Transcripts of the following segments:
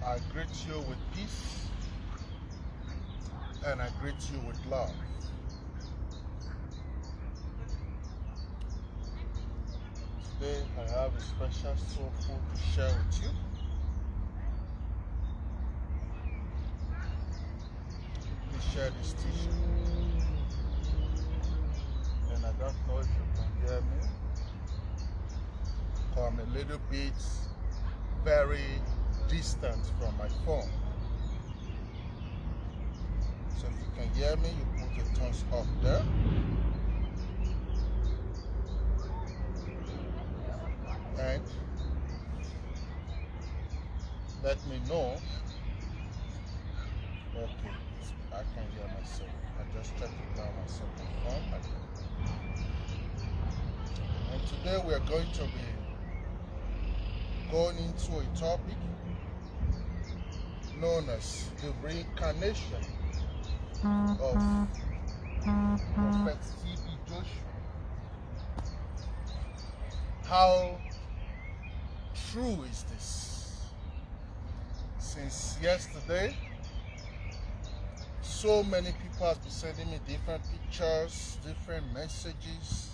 I greet you with peace and I greet you with love. Today I have a special soul food to share with you. Please share this t-shirt. And I don't know if you can hear me. I'm a little bit very distant from my phone. So if you can hear me, you put your thumbs up there. And let me know. Okay, I can hear myself. I just checked it down myself on the phone. And today we are going to be going into a topic known as the reincarnation of Prophet TB Joshua. How true is this? Since yesterday, so many people have been sending me different pictures, different messages,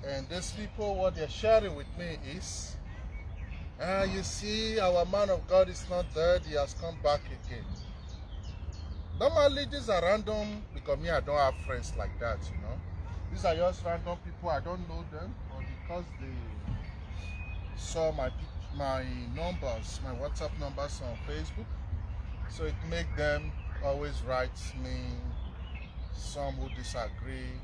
and these people, what they're sharing with me is, you see, our man of God is not dead, he has come back again. Normally, these are random, because me, I don't have friends like that, you know. These are just random people, I don't know them, but because they saw my numbers, my WhatsApp numbers on Facebook, so it make them always write me, some who disagree,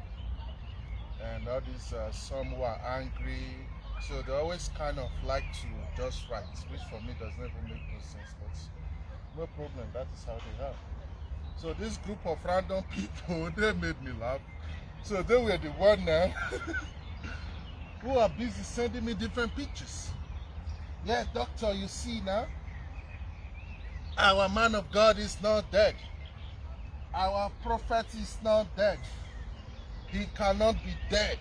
and all these, some who are angry. So they always kind of like to just write, which for me does not even make no sense, but no problem, that is how they are. So this group of random people, they made me laugh. So they were the one now who are busy sending me different pictures. Yeah, doctor, you see now, our man of God is not dead. Our prophet is not dead. He cannot be dead.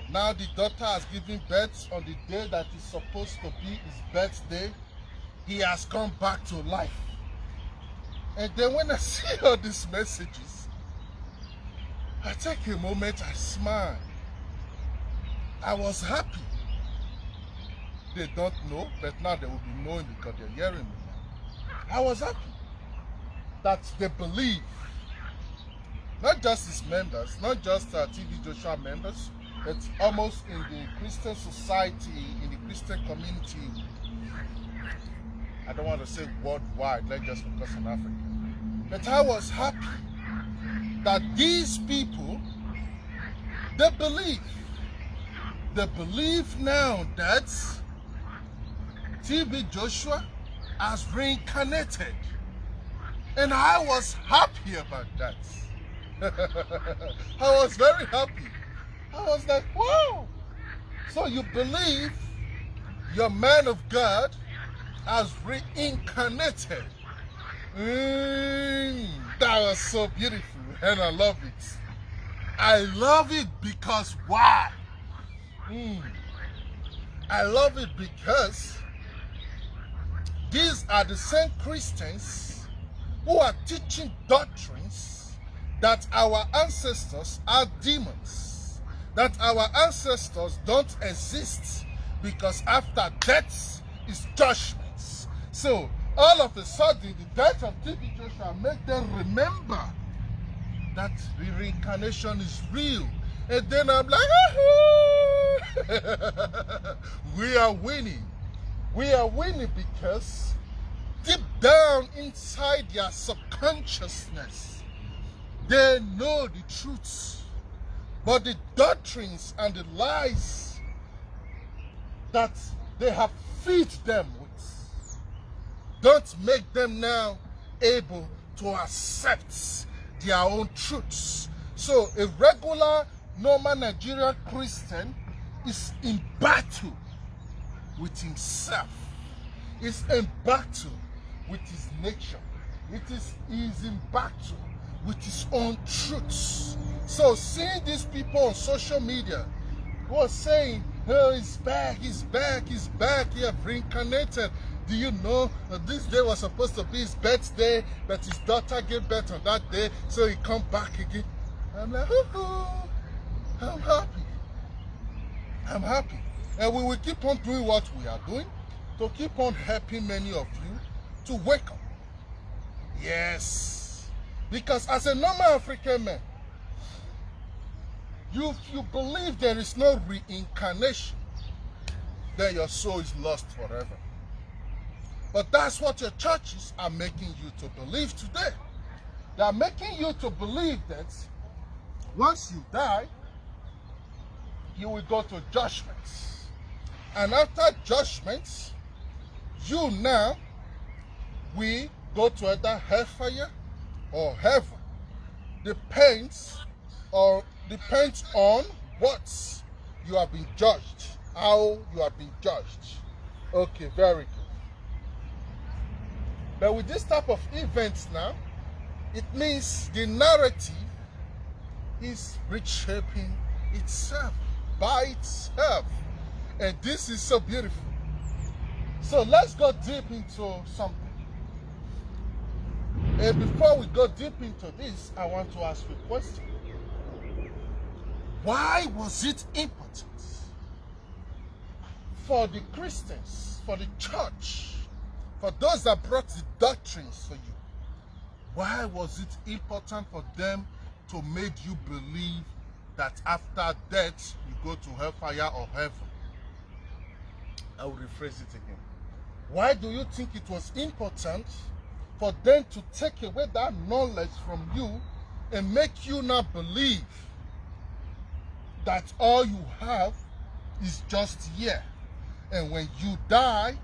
Now the daughter has given birth on the day that is supposed to be his birthday. He has come back to life. And then when I see all these messages, I take a moment, I smile. I was happy. They don't know, but now they will be knowing because they're hearing me now. I was happy that they believe, not just his members, not just TB Joshua members, but almost in the Christian society, in the Christian community. I don't want to say worldwide, let's just focus on Africa. But I was happy that these people, they believe now that TB Joshua has reincarnated. And I was happy about that. I was very happy. I was like, wow. So you believe your man of God has reincarnated. That was so beautiful and I love it. I love it because why? I love it because these are the same Christians who are teaching doctrines that our ancestors are demons, that our ancestors don't exist because after death is judgments. So all of a sudden the death of TB Joshua made them remember that the reincarnation is real. And then I'm like, we are winning. We are winning because deep down inside their subconsciousness, they know the truths. But the doctrines and the lies that they have fed them with don't make them now able to accept their own truths. So a regular, normal Nigerian Christian is in battle with himself. Is in battle with his nature. He is in battle with his own truths. So seeing these people on social media who are saying, oh, he's back, he have reincarnated. Do you know that this day was supposed to be his birthday, but his daughter gave birth on that day, so he come back again? I'm like, oh, I'm happy. I'm happy. And we will keep on doing what we are doing to keep on helping many of you to wake up. Yes. Because as a normal African man, you believe there is no reincarnation, then your soul is lost forever. But that's what your churches are making you to believe today. They are making you to believe that once you die, you will go to judgments. And after judgments, you now will go to either hellfire or heaven. Depends on what you have been judged, how you have been judged. Okay, very good. But with this type of events now, it means the narrative is reshaping itself by itself. And this is so beautiful. So let's go deep into something. And before we go deep into this, I want to ask you a question. Why was it important for the Christians, for the church, for those that brought the doctrines for you? Why was it important for them to make you believe that after death you go to hellfire or heaven? I will rephrase it again. Why do you think it was important for them to take away that knowledge from you and make you not believe that all you have is just here, and when you die,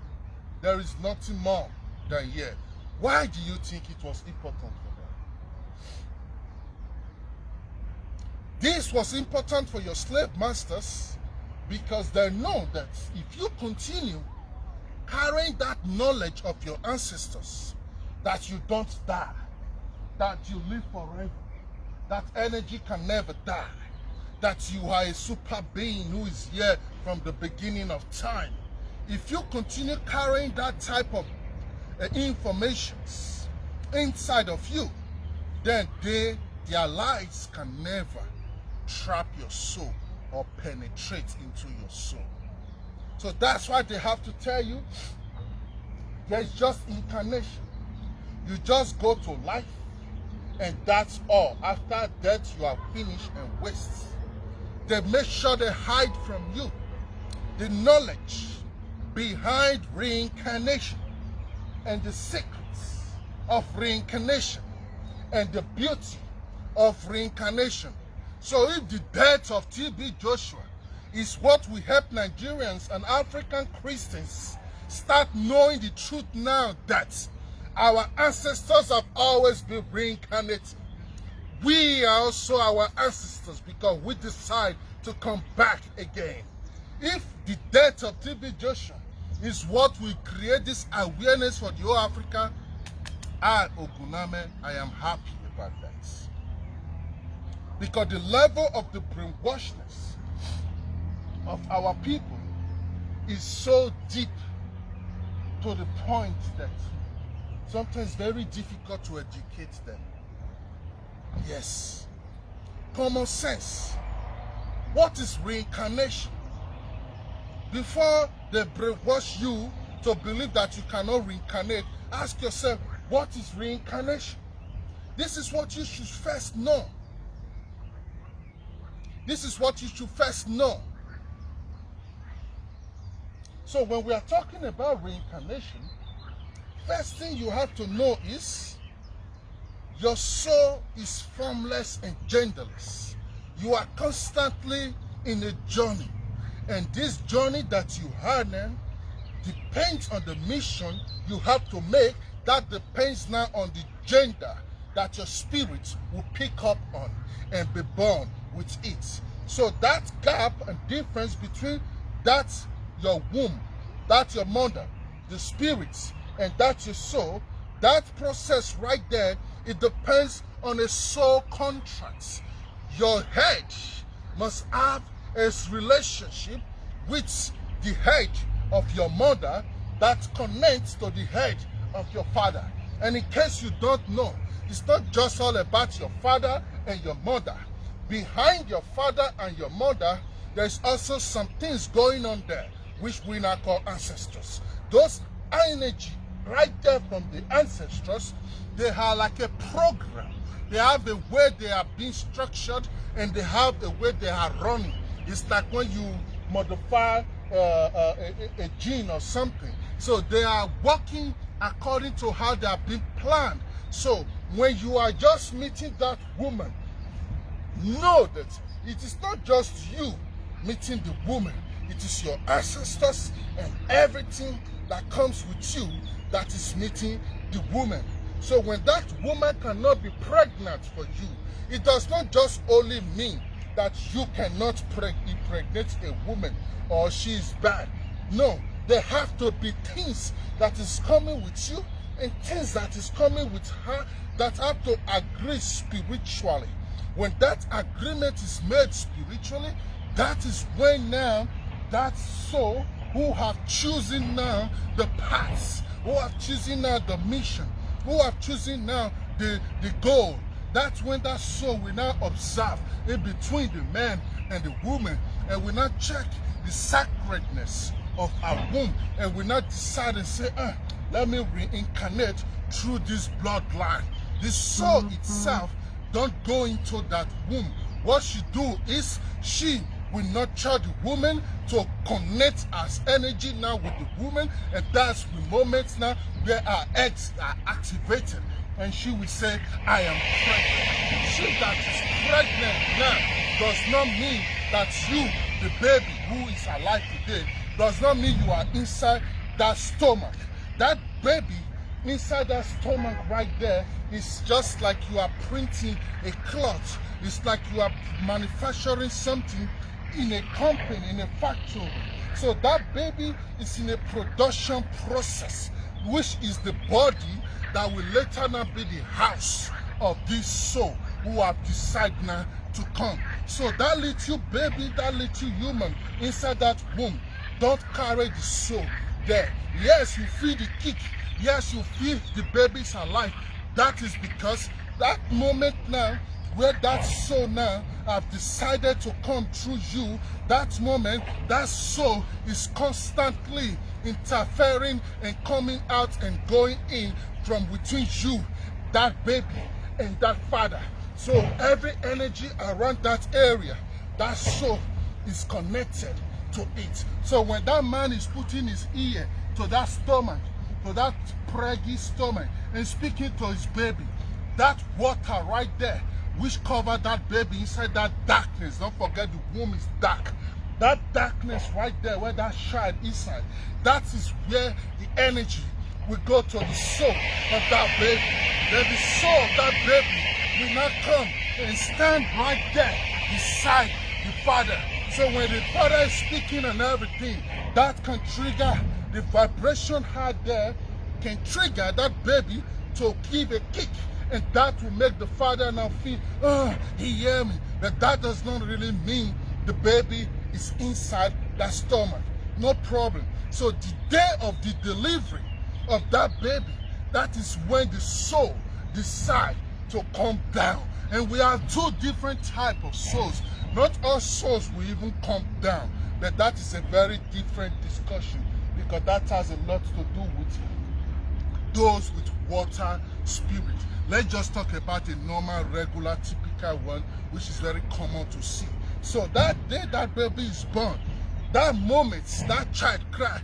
there is nothing more than here? Why do you think it was important for them? This was important for your slave masters because they know that if you continue carrying that knowledge of your ancestors, that you don't die, that you live forever, that energy can never die, that you are a super being who is here from the beginning of time. If you continue carrying that type of information inside of you, then their lies can never trap your soul or penetrate into your soul. So that's why they have to tell you there's just incarnation. You just go to life and that's all. After death, you are finished and waste. They make sure they hide from you the knowledge behind reincarnation and the secrets of reincarnation and the beauty of reincarnation. So if the death of TB Joshua is what will help Nigerians and African Christians start knowing the truth now that our ancestors have always been reincarnated, we are also our ancestors because we decide to come back again. If the death of TB Joshua is what will create this awareness for the whole Africa, I, Oguname, I am happy about that. Because the level of the brainwashedness of our people is so deep to the point that sometimes very difficult to educate them. Yes. Common sense. What is reincarnation? Before they brainwash you to believe that you cannot reincarnate, ask yourself, what is reincarnation? This is what you should first know. This is what you should first know. So when we are talking about reincarnation, first thing you have to know is your soul is formless and genderless. You are constantly in a journey. And this journey that you have now depends on the mission you have to make. That depends now on the gender that your spirit will pick up on and be born with it. So that gap and difference between that your womb, that your mother, the spirits, and that your soul, that process right there, it depends on a soul contract. Your head must have a relationship with the head of your mother that connects to the head of your father. And in case you don't know, it's not just all about your father and your mother. Behind your father and your mother, there's also some things going on there, which we now call ancestors. Those energy right there from the ancestors, they are like a program. They have a way they are being structured, and they have a way they are running. It's like when you modify a gene or something. So they are working according to how they have been planned. So when you are just meeting that woman, know that it is not just you meeting the woman, it is your ancestors and everything that comes with you that is meeting the woman. So when that woman cannot be pregnant for you, it does not just only mean that you cannot impregnate a woman or she is bad. No, there have to be things that is coming with you and things that is coming with her that have to agree spiritually. When that agreement is made spiritually, that is when now that soul who have chosen now the paths, who have chosen now the mission, who have chosen now the goal, that's when that soul will now observe in between the man and the woman, and will not check the sacredness of our womb, and will not decide and say, let me reincarnate through this bloodline. This soul itself don't go into that womb. What she do is she will nurture the woman to connect as energy now with the woman, and that's the moment now where our eggs are activated, and she will say, I am pregnant. She that is pregnant now does not mean that you, the baby who is alive today, does not mean you are inside that stomach. That baby inside that stomach right there is just like you are printing a cloth. It's like you are manufacturing something in a company, in a factory. So that baby is in a production process, which is the body that will later now be the house of this soul who have decided now to come. So that little baby, that little human inside that womb, don't carry the soul there. Yes, you feel the kick. Yes, you feel the baby's alive. That is because that moment now where that soul now have decided to come through you, that moment, that soul is constantly interfering and coming out and going in from between you, that baby, and that father. So every energy around that area, that soul is connected to it. So when that man is putting his ear to that stomach, to that preggy stomach, and speaking to his baby, that water right there, which covered that baby inside that darkness. Don't forget the womb is dark. That darkness right there, where that child is inside, that is where the energy will go to the soul of that baby. Then the soul of that baby will not come and stand right there beside the father. So when the father is speaking and everything, that can trigger the vibration hard there, can trigger that baby to give a kick. And that will make the father now feel, he hear me. But that does not really mean the baby is inside that stomach. No problem. So the day of the delivery of that baby, that is when the soul decide to come down. And we have two different types of souls. Not all souls will even come down. But that is a very different discussion, because that has a lot to do with those with water spirit. Let's just talk about a normal, regular, typical one, which is very common to see. So that day that baby is born, that moment that child cry,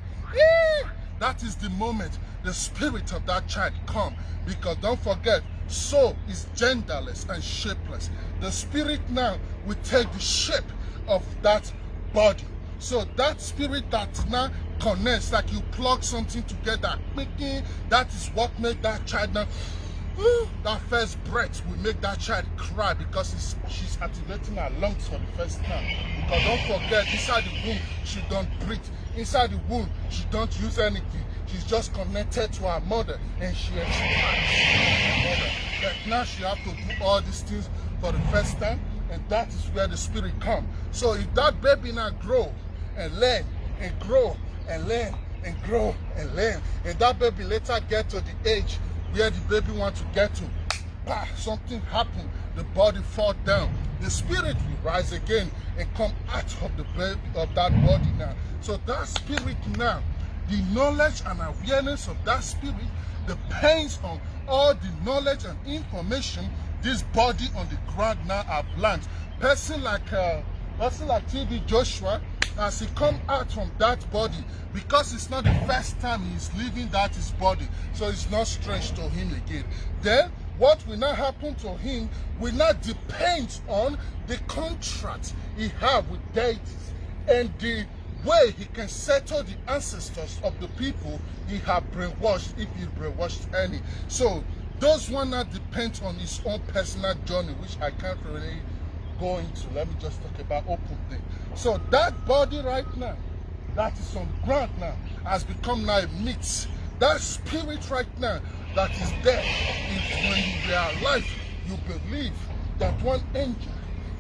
that is the moment the spirit of that child come. Because don't forget, soul is genderless and shapeless. The spirit now will take the shape of that body. So that spirit that now connects, like you plug something together quickly, that is what made that child now, that first breath will make that child cry, because she's activating her lungs for the first time. Because don't forget, inside the womb, she don't breathe. Inside the womb, she don't use anything. She's just connected to her mother, and she her mother. But now she have to do all these things for the first time, and that is where the spirit comes. So if that baby now grow and learn and grow and learn and grow and learn. And that baby later get to the age where the baby wants to get to. Bah, something happened, the body fall down. The spirit will rise again and come out of the baby, of that body now. So that spirit now, the knowledge and awareness of that spirit depends on all the knowledge and information this body on the ground now have learned. Person like TB Joshua, as he come out from that body, because it's not the first time he's leaving that his body, so it's not strange to him again. Then what will now happen to him will not depend on the contract he have with deities and the way he can settle the ancestors of the people he have brainwashed, if he brainwashed any. So those one now depend on his own personal journey, which I can't really go into. Let me just talk about open thing. So that body right now, that is on the ground now, has become now a myth. That spirit right now that is there, is when you are alive, you believe that one angel,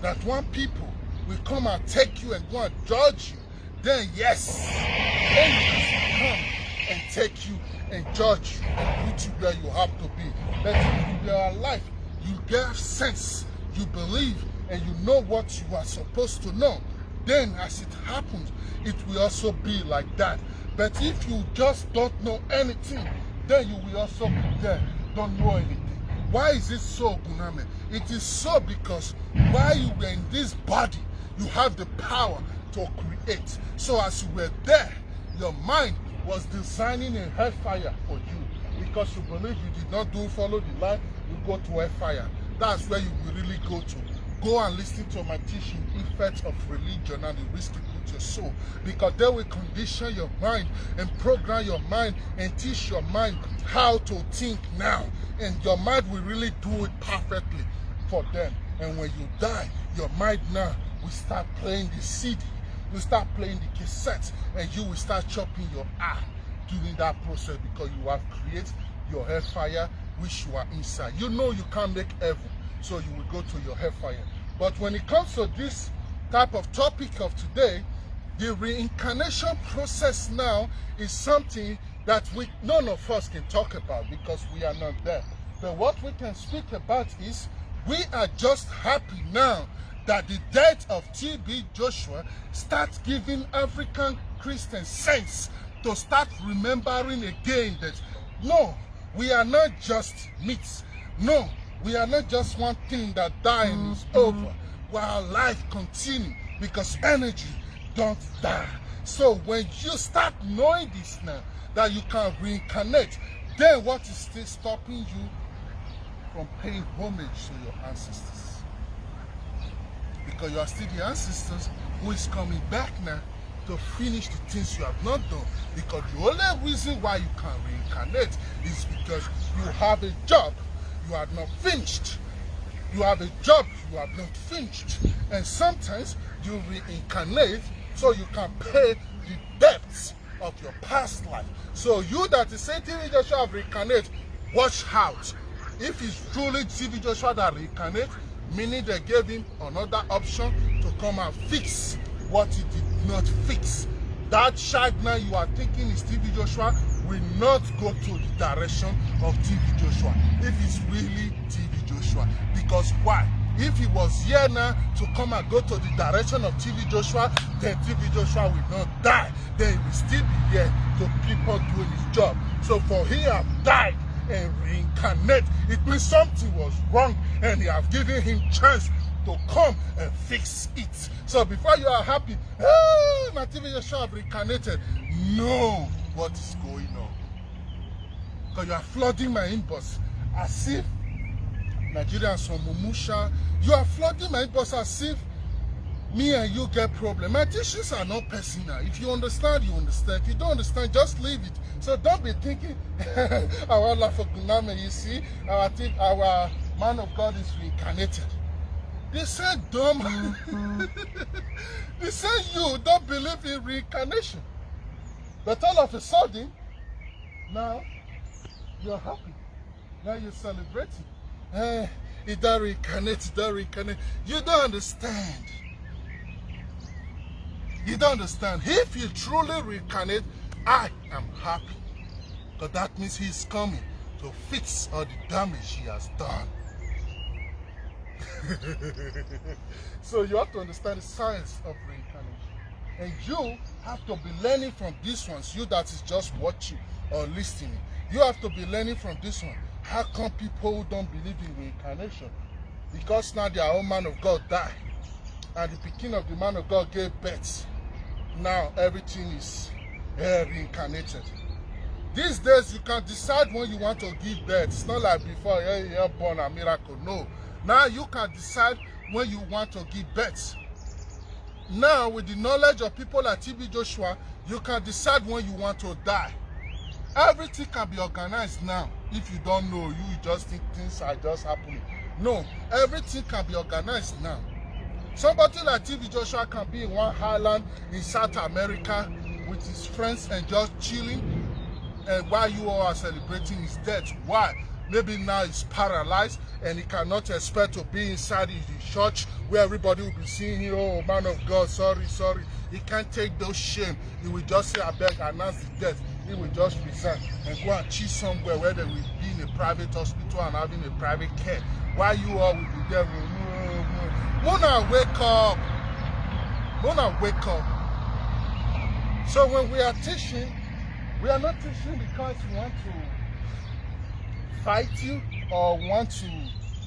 that one people will come and take you and go and judge you. Then yes, angels will come and take you and judge you and put you where you have to be. But if you are alive, you get sense, you believe, and you know what you are supposed to know. Then as it happens, it will also be like that. But if you just don't know anything, then you will also be there, don't know anything. Why is it so, Guname? It is so because while you were in this body, you have the power to create. So as you were there, your mind was designing a hellfire for you, because you believe you did not follow the line, you go to hellfire. That's where you will really go to. Go and listen to my teaching, Effects of Religion and the Risk to Put Your Soul, because they will condition your mind and program your mind and teach your mind how to think now. And your mind will really do it perfectly for them. And when you die, your mind now will start playing the CD, will start playing the cassette, and you will start chopping your arm during that process, because you have created your hellfire which you are inside. You know you can't make heaven, so you will go to your hellfire. But when it comes to this type of topic of today, the reincarnation process now is something that none of us can talk about, because we are not there. But what we can speak about is, we are just happy now that the death of TB Joshua starts giving African Christians sense to start remembering again that no, we are not just myths. No, we are not just one thing that dies and is over, while life continues, because energy don't die. So when you start knowing this now, that you can reincarnate, then what is still stopping you from paying homage to your ancestors? Because you are still the ancestors who is coming back now to finish the things you have not done. Because the only reason why you can reincarnate is because you have a job you have not finished. You have a job you have not finished. And sometimes you reincarnate so you can pay the debts of your past life. So you that is saying TB Joshua have reincarnate, watch out. If it's truly TB Joshua that reincarnate, meaning they gave him another option to come and fix what he did not fix. That child now you are thinking is TB Joshua will not go to the direction of TB Joshua if it's really TB Joshua. Because why? If he was here now to come and go to the direction of TB Joshua, then TB Joshua will not die. Then he will still be here to keep on doing his job. So for he have died and reincarnate, it means something was wrong, and he have given him chance to come and fix it. So before you are happy, hey, my TB Joshua have reincarnated, know what is going on. Because you are flooding my inbox as if Nigerians from Mumusha, you are flooding my inbox as if me and you get problem. My teachings are not personal. If you understand, you understand. If you don't understand, just leave it. So don't be thinking, our Lafoguname, you see, our man of God is reincarnated. They said dumb. They said you don't believe in reincarnation. But all of a sudden, now you're happy. Now you're celebrating. It don't reincarnate, it don't reincarnate. You don't understand. You don't understand. If you truly reincarnate, I am happy. Because that means he's coming to fix all the damage he has done. So you have to understand the science of reincarnation. And you have to be learning from these ones, you that is just watching or listening. You have to be learning from this one. How come people who don't believe in reincarnation? Because now their own man of God died. And the beginning of the man of God gave birth. Now everything is reincarnated. These days you can decide when you want to give birth. It's not like before, you're born a miracle. No. Now you can decide when you want to give birth. Now with the knowledge of people like TB Joshua, you can decide when you want to die. Everything can be organized now. If you don't know, you just think things are just happening. No, everything can be organized now. Somebody like TB Joshua can be in one island in South America with his friends and just chilling, and while you all are celebrating his death. Why? Maybe now he's paralyzed and he cannot expect to be inside the church where everybody will be seeing him. Oh, man of God, sorry. He can't take those shame. He will just say, I beg, announce the death. He will just resign and go and chill somewhere where they will be in a private hospital and having a private care. While you all will be there. Mona, wake up. So when we are teaching, we are not teaching because we want to fight you or want to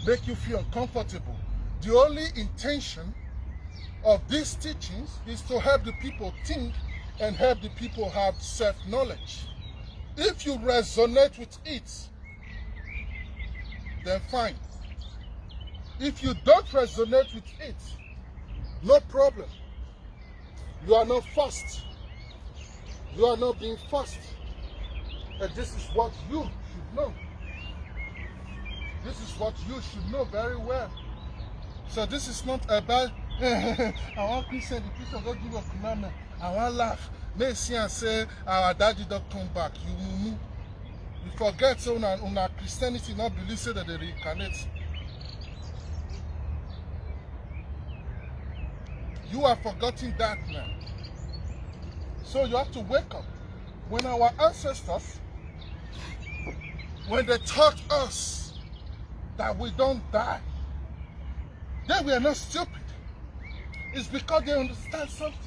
make you feel uncomfortable. The only intention of these teachings is to help the people think and help the people have self-knowledge. If you resonate with it, then fine. If you don't resonate with it, no problem. You are not forced. You are not being forced. And this is what you should know. This is what you should know very well. So this is not about, I want to say the Christian God give a commandment. I want to laugh. May see and say, our daddy don't come back. You forget so on Christianity not believe say that they reincarnate. You are forgetting that now. So you have to wake up. When our ancestors, when they taught us that we don't die, they were not stupid. It's because they understand something.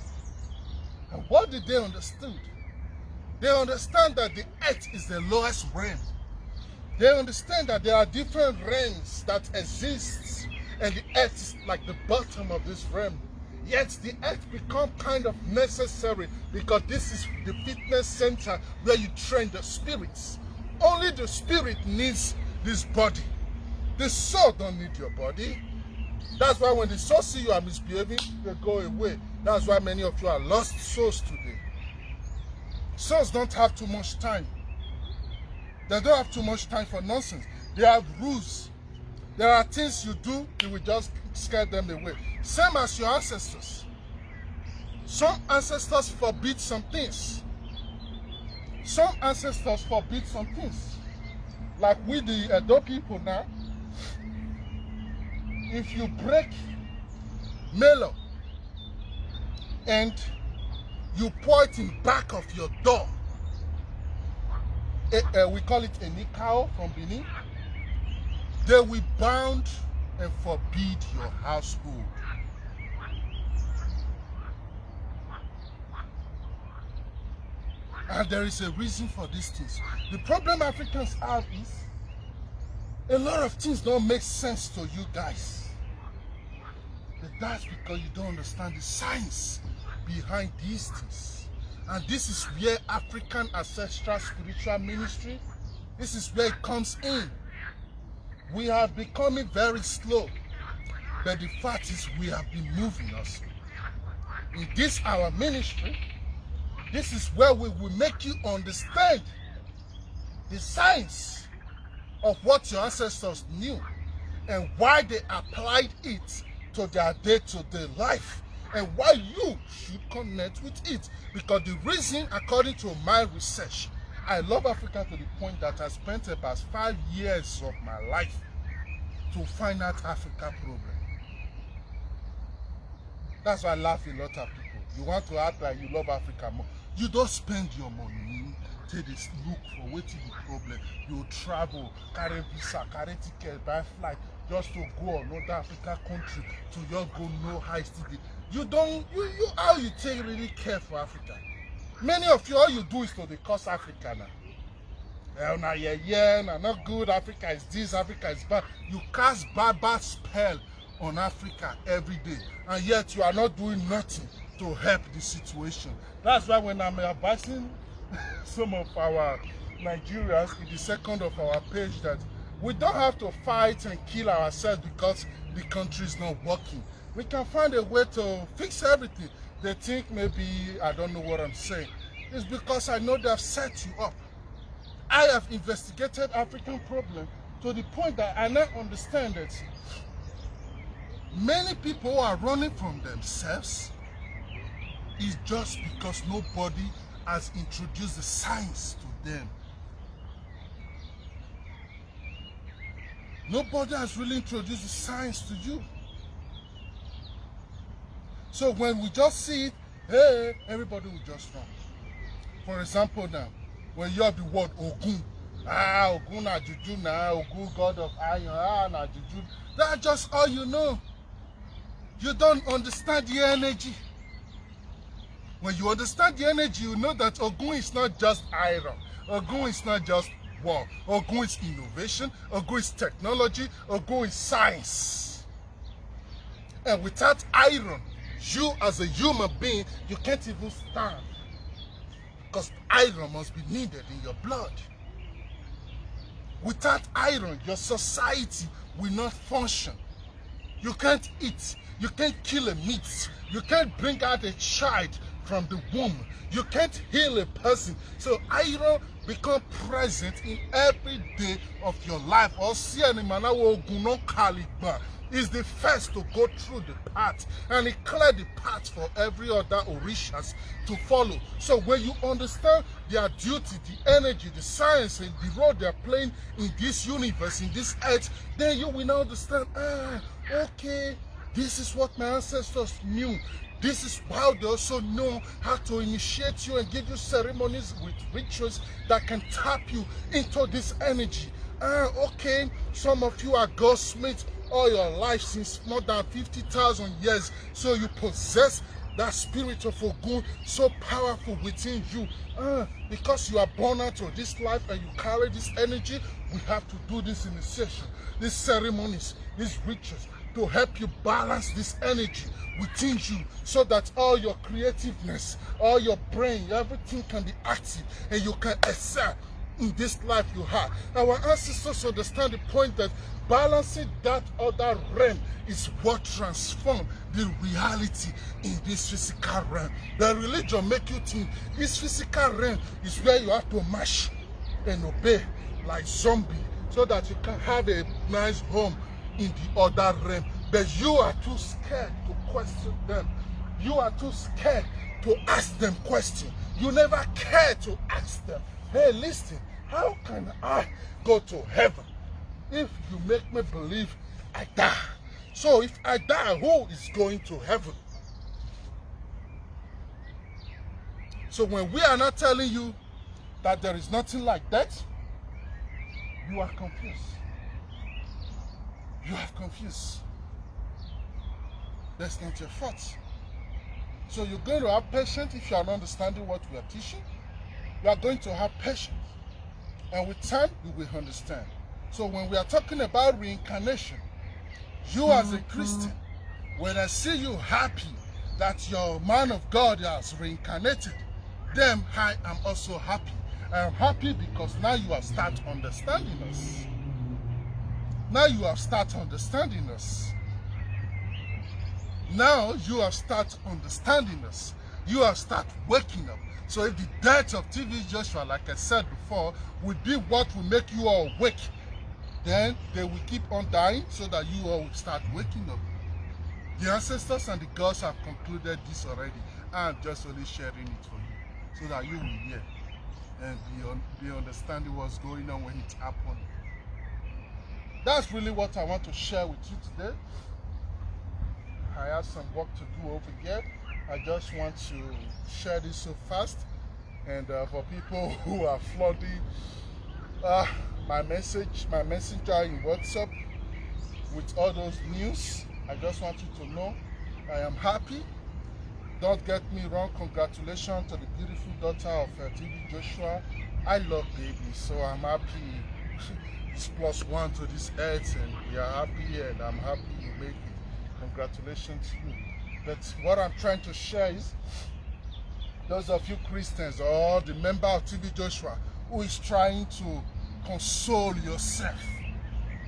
And what did they understand? They understand that the earth is the lowest realm. They understand that there are different realms that exist, and the earth is like the bottom of this realm. Yet the earth become kind of necessary because this is the fitness center where you train the spirits. Only the spirit needs this body. The soul don't need your body. That's why when the soul see you are misbehaving, they go away. That's why many of you are lost souls today. Souls don't have too much time. They don't have too much time for nonsense. They have rules. There are things you do, you will just scare them away. Same as your ancestors. Some ancestors forbid some things. Some ancestors forbid some things. Like we the Edo people now, if you break melon and you pour it in back of your door, we call it a nikao from Benin, they will bound and forbid your household. And there is a reason for these things. The problem Africans have is a lot of things don't make sense to you guys. But that's because you don't understand the science behind these things. And this is where African ancestral spiritual ministry, this is where it comes in. We have becoming very slow, but the fact is we have been moving us. In this our ministry, this is where we will make you understand the science of what your ancestors knew and why they applied it to their day-to-day life and why you should connect with it. Because the reason, according to my research, I love Africa to the point that I spent about 5 years of my life to find out Africa problem. That's why I laugh a lot at people. You want to act like you love Africa more. You don't spend your money to this look for wetin the problem. You travel, carry visa, carry ticket, buy flight just to go another African country to just go know how it's still dey. You don't, you how you take really care for Africa? Many of you, all you do is to dey curse Africa now. Now yeah, not good. Africa is this, Africa is bad. You cast bad spell on Africa every day, and yet you are not doing nothing to help the situation. That's why when I'm advising some of our Nigerians in the second of our page that we don't have to fight and kill ourselves because the country is not working. We can find a way to fix everything. They think maybe I don't know what I'm saying. It's because I know they've set you up. I have investigated African problem to the point that I now understand that many people are running from themselves is just because nobody has introduced the science to them. Nobody has really introduced the science to you. So when we just see it, hey, everybody will just run. For example now, when you have the word Ogun, Ogun na juju na, Ogun god of iron, na juju. That's just all you know. You don't understand the energy. When you understand the energy, you know that Ogun is not just iron. Ogun is not just war. Ogun is innovation. Ogun is technology. Ogun is science. And without iron, you as a human being, you can't even stand. Because iron must be needed in your blood. Without iron, your society will not function. You can't eat. You can't kill a meat. You can't bring out a child from the womb. You can't heal a person. So iron become present in every day of your life. Is the first to go through the path, and it cleared the path for every other orishas to follow. So when you understand their duty, the energy, the science, and the role they're playing in this universe, in this earth, then you will now understand, okay, this is what my ancestors knew. This is how they also know how to initiate you and give you ceremonies with rituals that can tap you into this energy. Okay, some of you are goldsmiths all your life since more than 50,000 years. So you possess that spirit of Ogun so powerful within you. Because you are born out of this life and you carry this energy, we have to do this initiation, these ceremonies, these rituals to help you balance this energy within you so that all your creativeness, all your brain, everything can be active and you can excel in this life you have. Our ancestors understand the point that balancing that other realm is what transforms the reality in this physical realm. The religion make you think this physical realm is where you have to mash and obey like zombie so that you can have a nice home in the other realm. But you are too scared to question them. You are too scared to ask them questions. You never care to ask them, hey, listen, how can I go to heaven if you make me believe I die? So if I die, who is going to heaven? So when we are not telling you that there is nothing like that, you are confused. You are confused. That's not your fault. So you're going to have patience if you are not understanding what we are teaching. You are going to have patience. And with time, you will understand. So when we are talking about reincarnation, you as a Christian, when I see you happy that your man of God has reincarnated, then I am also happy. I am happy because now you have started understanding us. Now you have started understanding us. Now you have started understanding us. You have started waking up. So if the death of TB Joshua, like I said before, will be what will make you all awake, then they will keep on dying so that you all will start waking up. The ancestors and the gods have concluded this already. I'm just only sharing it for you so that you will hear and be understanding what's going on when it happened. That's really what I want to share with you today. I have some work to do over here. I just want to share this so fast And for people who are flooding my messenger in WhatsApp with all those news, I just want you to know I am happy. Don't get me wrong, congratulations to the beautiful daughter of TB Joshua. I love babies, so I'm happy. It's +1 to this earth, and we are happy, and I'm happy you make it. Congratulations to you. But what I'm trying to share is, those of you Christians or the member of TB Joshua who is trying to console yourself,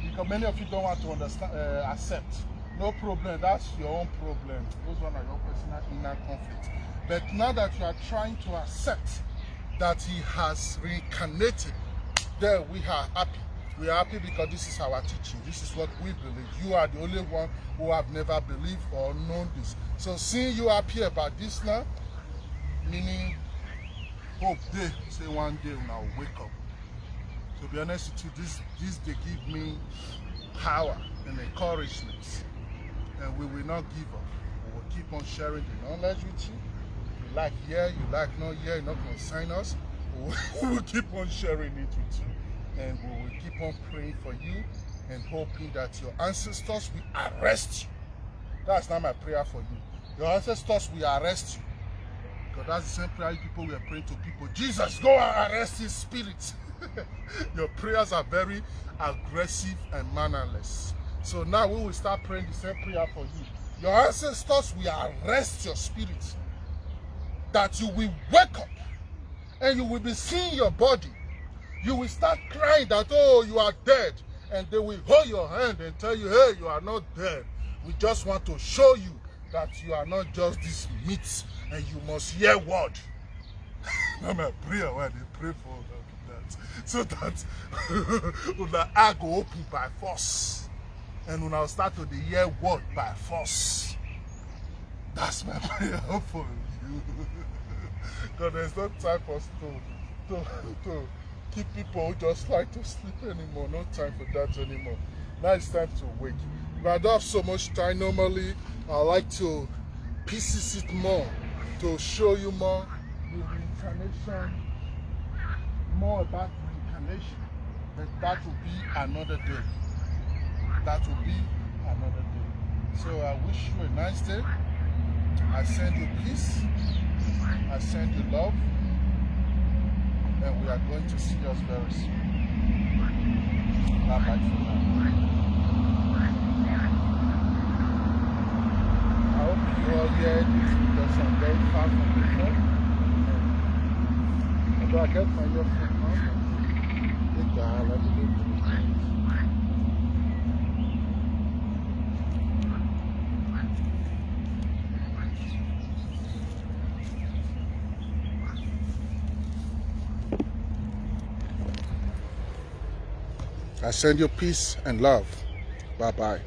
because many of you don't want to understand, accept. No problem, that's your own problem. Those one are your personal inner conflict. But now that you are trying to accept that he has reincarnated, then we are happy. We are happy because this is our teaching. This is what we believe. You are the only one who have never believed or known this. So seeing you happy about this now, meaning hope day, say one day when I'll wake up. To be honest with you, this they give me power and encouragement. And we will not give up. We will keep on sharing the knowledge with you. You like here, you like not here, you're not going to sign us. We will keep on sharing it with you. And we will keep on praying for you and hoping that your ancestors will arrest you. That's not my prayer for you. Your ancestors will arrest you. Because that's the same prayer people were praying to people. Jesus, go and arrest his spirit. Your prayers are very aggressive and mannerless. So now we will start praying the same prayer for you. Your ancestors will arrest your spirit. That you will wake up and you will be seeing your body. You will start crying that, oh, you are dead. And they will hold your hand and tell you, hey, you are not dead. We just want to show you that you are not just this meat and you must hear word. Now my prayer where they pray for that. So that the eye go open by force. And when I'll start to the hear word by force. That's my prayer for you. Because there's no time for us to keep people who just like to sleep anymore. No time for that anymore. Now it's time to wake. But I don't have so much time. Normally, I like to pieces it more to show you more the reincarnation, more about reincarnation. But that will be another day. That will be another day. So I wish you a nice day. I send you peace. I send you love. And we are going to see us very soon. Bye bye for now. I hope you all hear this because I'm very far from the phone. Although I get my earphone now, take the highlight. I send you peace and love. Bye-bye.